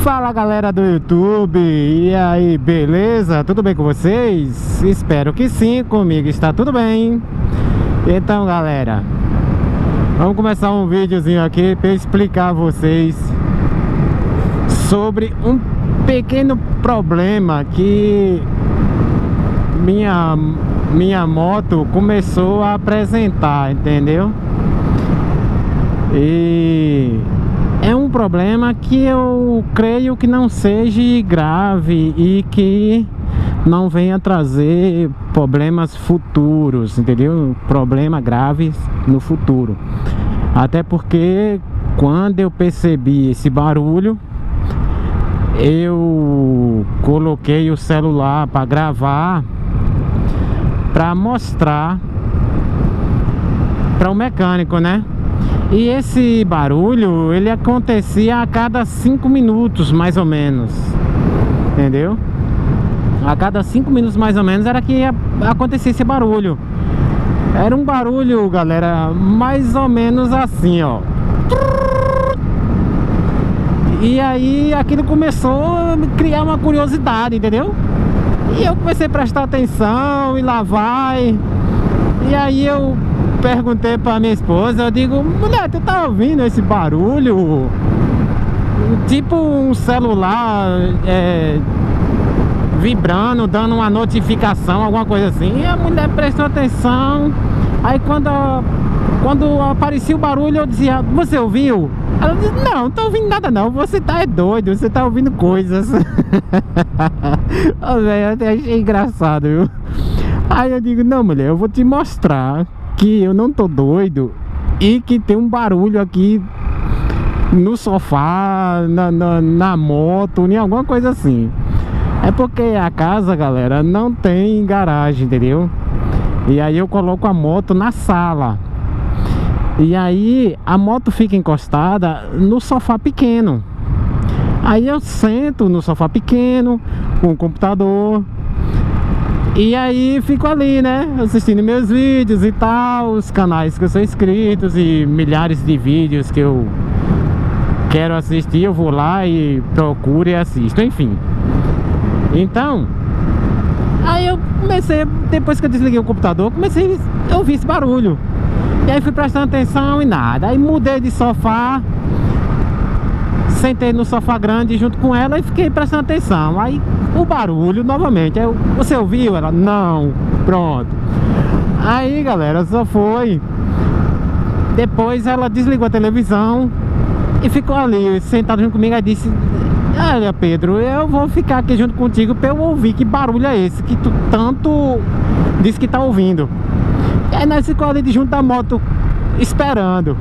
Fala galera do YouTube, e aí, beleza? Tudo bem com vocês? Espero que sim, comigo está tudo bem. Então galera, vamos começar um videozinho aqui para explicar a vocês sobre um pequeno problema que minha moto começou a apresentar, entendeu? E é um problema que eu creio que não seja grave e que não venha trazer problemas futuros, entendeu? Problemas graves no futuro. Até porque quando eu percebi esse barulho, eu coloquei o celular para gravar, para mostrar para o mecânico, né? E esse barulho, ele acontecia a cada 5 minutos, mais ou menos. Entendeu? A cada 5 minutos, mais ou menos, era que acontecia esse barulho. Era um barulho, galera, mais ou menos assim, ó. E aí, aquilo começou a me criar uma curiosidade, entendeu? E eu comecei a prestar atenção, e lá vai. E aí eu perguntei pra minha esposa, eu digo, mulher, tu tá ouvindo esse barulho? Tipo um celular vibrando, dando uma notificação, alguma coisa assim. E a mulher prestou atenção. Aí quando aparecia o barulho, eu dizia, você ouviu? Ela disse, não, não tô ouvindo nada não, você tá doido, você tá ouvindo coisas. Oh, véio, eu até achei engraçado, viu? Aí eu digo, não mulher, eu vou te mostrar que eu não tô doido e que tem um barulho aqui no sofá, na moto, em alguma coisa assim. É porque a casa, galera, não tem garagem, entendeu? E aí eu coloco a moto na sala. E aí a moto fica encostada no sofá pequeno. Aí eu sento no sofá pequeno com o computador. E aí fico ali, né, assistindo meus vídeos e tal, os canais que eu sou inscrito e milhares de vídeos que eu quero assistir, eu vou lá e procuro e assisto, enfim. Então, aí eu comecei, depois que eu desliguei o computador, comecei a ouvir esse barulho. E aí fui prestando atenção e nada. Aí mudei de sofá, sentei no sofá grande junto com ela e fiquei prestando atenção. Aí o barulho novamente. Aí você ouviu? Ela, não. Pronto. Aí galera, só foi. Depois ela desligou a televisão e ficou ali sentado junto comigo. Aí disse, olha Pedro, eu vou ficar aqui junto contigo pra eu ouvir que barulho é esse que tu tanto disse que tá ouvindo. E aí nós ficamos ali junto da moto esperando.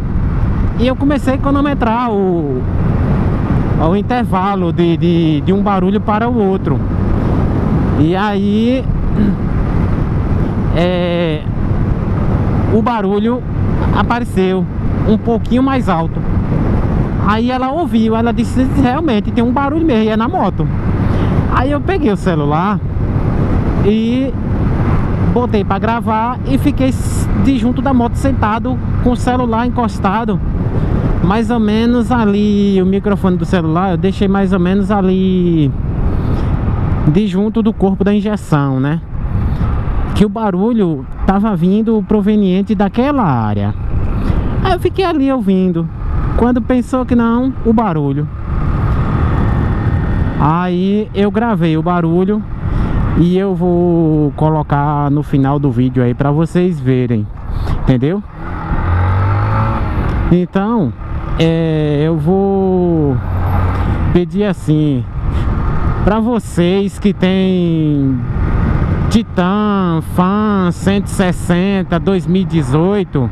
E eu comecei a cronometrar o intervalo de um barulho para o outro. E aí o barulho apareceu um pouquinho mais alto. Aí ela ouviu, ela disse, realmente tem um barulho mesmo, e é na moto. Aí eu peguei o celular e botei para gravar e fiquei de junto da moto sentado com o celular encostado. Mais ou menos ali, o microfone do celular eu deixei mais ou menos ali de junto do corpo da injeção, né? Que o barulho tava vindo proveniente daquela área. Aí eu fiquei ali ouvindo. Quando pensou que não, o barulho. Aí eu gravei o barulho e eu vou colocar no final do vídeo aí pra vocês verem, entendeu? Então eu vou pedir assim para vocês que tem Titan Fan 160 2018,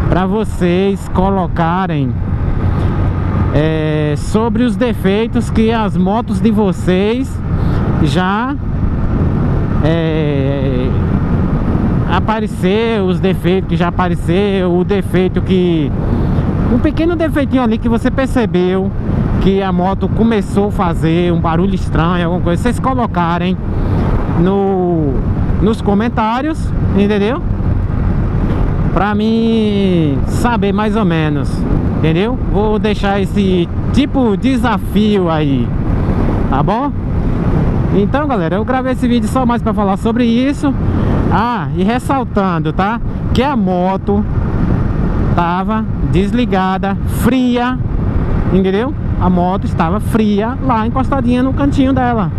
para vocês colocarem sobre os defeitos que as motos de vocês já apareceu, os defeitos que já apareceu, o defeito que um pequeno defeitinho ali que você percebeu que a moto começou a fazer um barulho estranho, alguma coisa, vocês colocarem nos comentários, entendeu? Pra mim saber mais ou menos entendeu? Vou deixar esse tipo desafio aí, tá bom? Então, galera, eu gravei esse vídeo só mais pra falar sobre isso. Ah, e ressaltando, tá? Que a moto tava desligada, fria, entendeu? A moto estava fria lá, encostadinha no cantinho dela.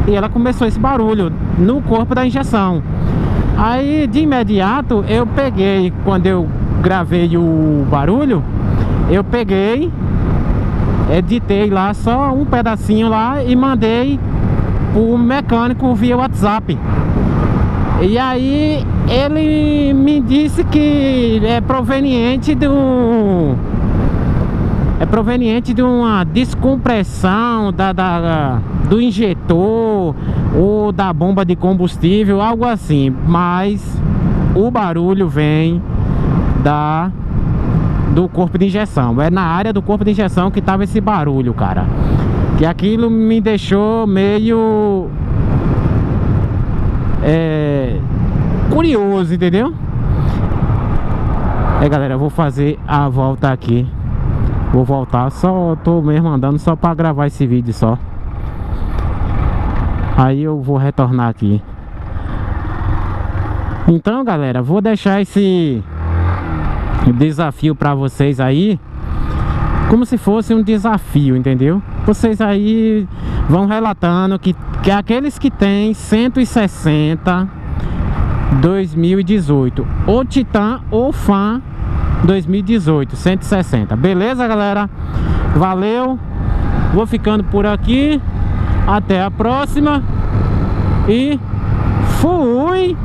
E ela começou esse barulho no corpo da injeção. Aí, de imediato, eu peguei, quando eu gravei o barulho, eu peguei, editei lá só um pedacinho lá e mandei pro mecânico via WhatsApp. E aí ele me disse que é proveniente de uma descompressão do injetor ou da bomba de combustível, algo assim. Mas o barulho vem do corpo de injeção. É na área do corpo de injeção que tava esse barulho, cara. Que aquilo me deixou meio curioso, entendeu? Galera, eu vou fazer a volta aqui. Vou voltar, só tô mesmo andando só pra gravar esse vídeo só. Aí eu vou retornar aqui. Então, galera, vou deixar esse desafio pra vocês aí, como se fosse um desafio, entendeu? Vocês aí vão relatando que aqueles que tem 160 2018, ou Titan ou Fan 2018, 160. Beleza, galera? Valeu. Vou ficando por aqui. Até a próxima. E fui!